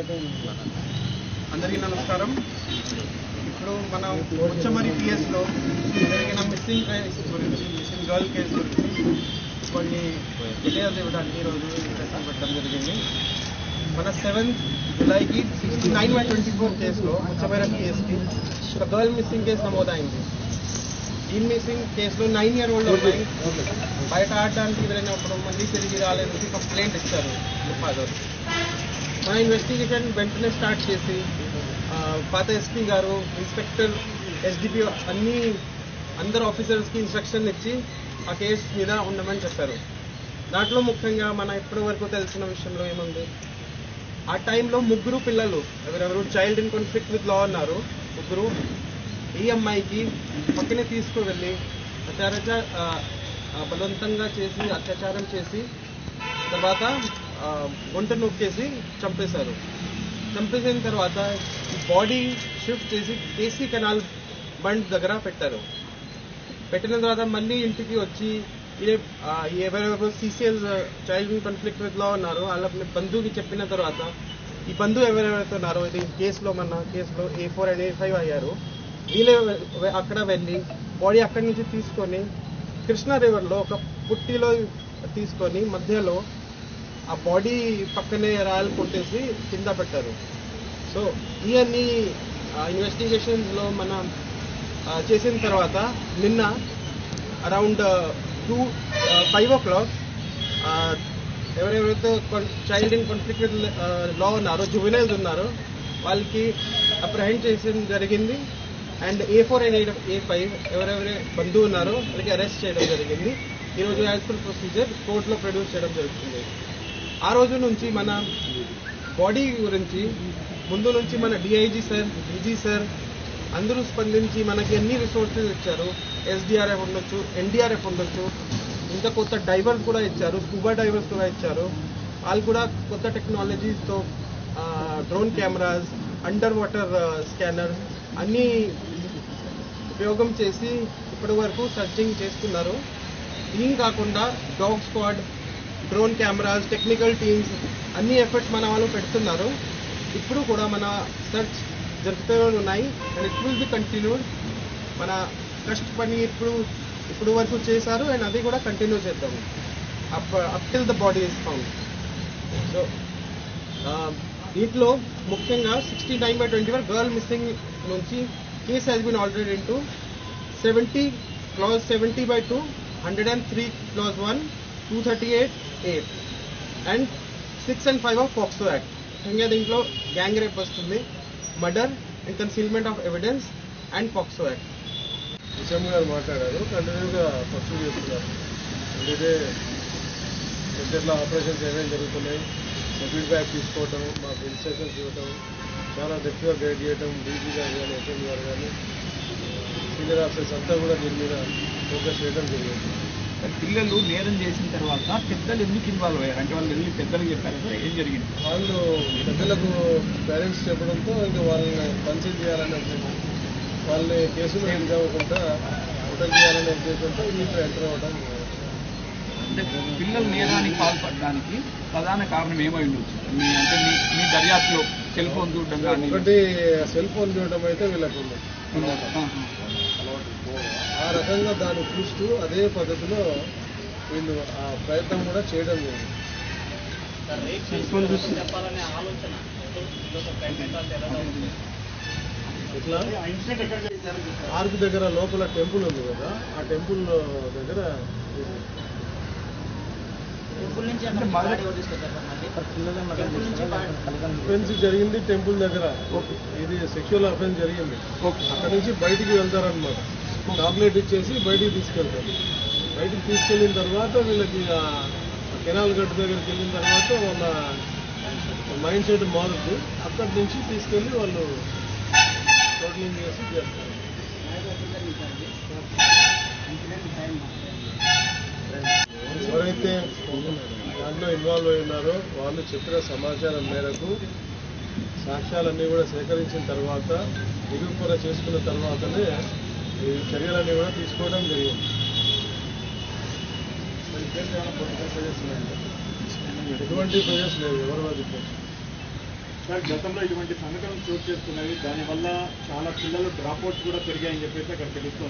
అందరికీ నమస్కారం. ఇప్పుడు మనం ముచ్చమరి పిఎస్లో జరిగిన మిస్సింగ్ కేస్ గురించి, మిస్సింగ్ గర్ల్ కేసు గురించి కొన్ని డీటెయిల్స్ ఇవ్వడానికి ఈరోజు ఇంట్రెస్ట్ పెట్టడం జరిగింది. మన 7th జూలైకి 69/24 కేసులో ముచ్చమరి పిఎస్కి ఒక గర్ల్ మిస్సింగ్ కేసు నమోదైంది. ఈ మిస్సింగ్ కేసులో 9-year-old అమ్మాయి బయట ఆడడానికి వెళ్ళినప్పుడు మళ్ళీ తిరిగి రాలేదని కంప్లైంట్ ఇచ్చారు ఫాదర్. మన ఇన్వెస్టిగేషన్ వెంటనే స్టార్ట్ చేసి పాత ఎస్పీ గారు, ఇన్స్పెక్టర్, ఎస్డిపి అందరు ఆఫీసర్స్కి ఇన్స్ట్రక్షన్ ఇచ్చి ఆ కేసు మీద ఉండమని చెప్పారు. దాంట్లో ముఖ్యంగా మన ఇప్పటి వరకు తెలిసిన విషయంలో ఏముంది, ఆ టైంలో 3 పిల్లలు ఎవరెవరు child in conflict with law ఉన్నారు. 3 ఈ అమ్మాయికి పక్కనే తీసుకువెళ్ళి బలవంతంగా చేసి అత్యాచారం చేసి తర్వాత ఒంట నొక్కేసి చంపేశారు. చంపేసిన తర్వాత బాడీ షిఫ్ట్ చేసి కేసీ కెనాల్ బండ్ దగ్గర పెట్టారు. పెట్టిన తర్వాత మళ్ళీ ఇంటికి వచ్చి ఎవరెవరు CCL child in conflict with law ఉన్నారో వాళ్ళ బంధువుకి చెప్పిన తర్వాత ఈ బంధువు ఎవరెవరైతే ఉన్నారో ఇది మన కేసులో A4 and A5 అయ్యారు. వీళ్ళే అక్కడ వెళ్ళి బాడీ అక్కడి నుంచి తీసుకొని కృష్ణా రివర్లో ఒక పుట్టిలో తీసుకొని మధ్యలో ఆ బాడీ పక్కనే రాయలు కొట్టేసి కింద పెట్టారు. సో ఇవన్నీ ఇన్వెస్టిగేషన్స్లో మనం చేసిన తర్వాత నిన్న అరౌండ్ 5 o'clock ఎవరెవరైతే child in conflict with law ఉన్నారో, జువెనైల్స్ ఉన్నారో వాళ్ళకి అప్రహెండ్ చేయడం జరిగింది. అండ్ A4 and A5 ఎవరెవరే బంధువు ఉన్నారో వాళ్ళకి అరెస్ట్ చేయడం జరిగింది. ఈరోజు యాజ్ పర్ ప్రొసీజర్ కోర్టులో ప్రొడ్యూస్ చేయడం జరుగుతుంది. ఆ రోజు నుంచి మన బాడీ గురించి ముందు నుంచి మన డిఐజీ సార్, డీజీ సార్ అందరూ స్పందించి మనకి అన్ని రిసోర్సెస్ ఇచ్చారు. SDRF ఉండొచ్చు, NDRF ఉండొచ్చు, ఇంకా కొత్త డైవర్స్ కూడా ఇచ్చారు, స్కూబా డైవర్స్ కూడా ఇచ్చారు. వాళ్ళు కూడా కొత్త టెక్నాలజీస్తో drone cameras, under water scanner అన్నీ ఉపయోగం చేసి ఇప్పటి వరకు సర్చింగ్ చేస్తున్నారు. దీని కాకుండా dog squad, drone cameras, technical teams అన్ని ఎఫర్ట్స్ మన వాళ్ళు పెడుతున్నారు. ఇప్పుడు కూడా మన సర్చ్ జరుగుతూనే ఉన్నాయి and it will be continued. మన కష్టపడి ఇప్పుడు వరకు చేశారు అండ్ అది కూడా కంటిన్యూ చేద్దాము up till the body is found. So దీంట్లో ముఖ్యంగా 69/24 గర్ల్ మిస్సింగ్ నుంచి case has been already into 70 clause 70/2, 103 clause 1, 238A and 6 and 5 of POCSO Act. ముఖ్యంగా దీంట్లో గ్యాంగ్ రేప్ వస్తుంది, murder and concealment of evidence and POCSO Act. విషయం గారు మాట్లాడారు, కంటిన్యూగా పర్సూ చేస్తున్నారు. ఇదే ఎట్లా ఆపరేషన్స్ ఏమేమి జరుగుతున్నాయి, ఫీడ్బ్యాక్ తీసుకోవటం, మాకు ఇన్స్ట్రక్షన్స్ ఇవ్వటం, చాలా డెప్త్గా గైడ్ చేయటం, డీజీ గారు కానీ, ఎస్ఎం గారు కానీ, సీనియర్ ఆఫీసర్స్ అంతా కూడా దీని మీద ఫోకస్ చేయడం జరిగింది. పిల్లలు నేరం చేసిన తర్వాత పెద్దలు ఎందుకు ఇన్వాల్వ్ అయ్యారు అంటే వాళ్ళు వెళ్ళి పెద్దలకు చెప్పారు ఏం జరిగింది? వాళ్ళు పెద్దలకు పేరెంట్స్ చెప్పడంతో ఇంకా వాళ్ళని కన్సల్ట్ చేయాలనే ఉద్దేశం, వాళ్ళని కేసులు ఇది అవ్వకుండా ప్రొటెక్ట్ చేయాలనే ఉద్దేశంతో ఇంట్లో ఎంటర్ అవ్వడం. అంటే పిల్లలు నేరానికి పాల్పడడానికి ప్రధాన కారణం ఏమై ఉండొచ్చు అంటే మీ దర్యాప్తులో సెల్ ఫోన్ చూడడం కానీ? ఒకటి సెల్ ఫోన్ చూడడం అయితే వీళ్ళకు ఉంది. ఆ రకంగా దాన్ని చూస్తూ అదే పద్ధతిలో వీళ్ళు ఆ ప్రయత్నం కూడా చేయడం జరిగింది. ఇట్లా ఆర్క్ దగ్గర లోపల టెంపుల్ ఉంది కదా, ఆ టెంపుల్ దగ్గర అఫెన్స్ జరిగింది. టెంపుల్ దగ్గర ఇది సెక్షువల్ అఫెన్స్ జరిగింది. అక్కడ నుంచి బయటికి వెళ్తారనమాట, చాక్లెట్ ఇచ్చేసి బయటికి తీసుకెళ్తారు. బయటికి తీసుకెళ్ళిన తర్వాత వీళ్ళకి కెనాల్ గట్టు దగ్గరికి వెళ్ళిన తర్వాత వాళ్ళ మైండ్ సెట్ మారుద్ది. అక్కడి నుంచి తీసుకెళ్ళి వాళ్ళు టోటలింగ్ చేసి చేస్తారు. ఎవరైతే దాంట్లో ఇన్వాల్వ్ అయి ఉన్నారో వాళ్ళు చెప్పిన సమాచారం మేరకు సాక్ష్యాలన్నీ కూడా సేకరించిన తర్వాత నిరూపణ చేసుకున్న తర్వాతనే ఈ చర్యలన్నీ కూడా తీసుకోవడం జరిగింది. ఎటువంటి ప్రెజర్స్ లేవు ఎవరి వారి సార్ గతంలో ఇటువంటి సంఘటనలు చోటు చేసుకున్నవి, దానివల్ల చాలా పిల్లలు డ్రాప్అవుట్స్ కూడా పెరిగాయని చెప్పేసి అక్కడ తెలుస్తుంది.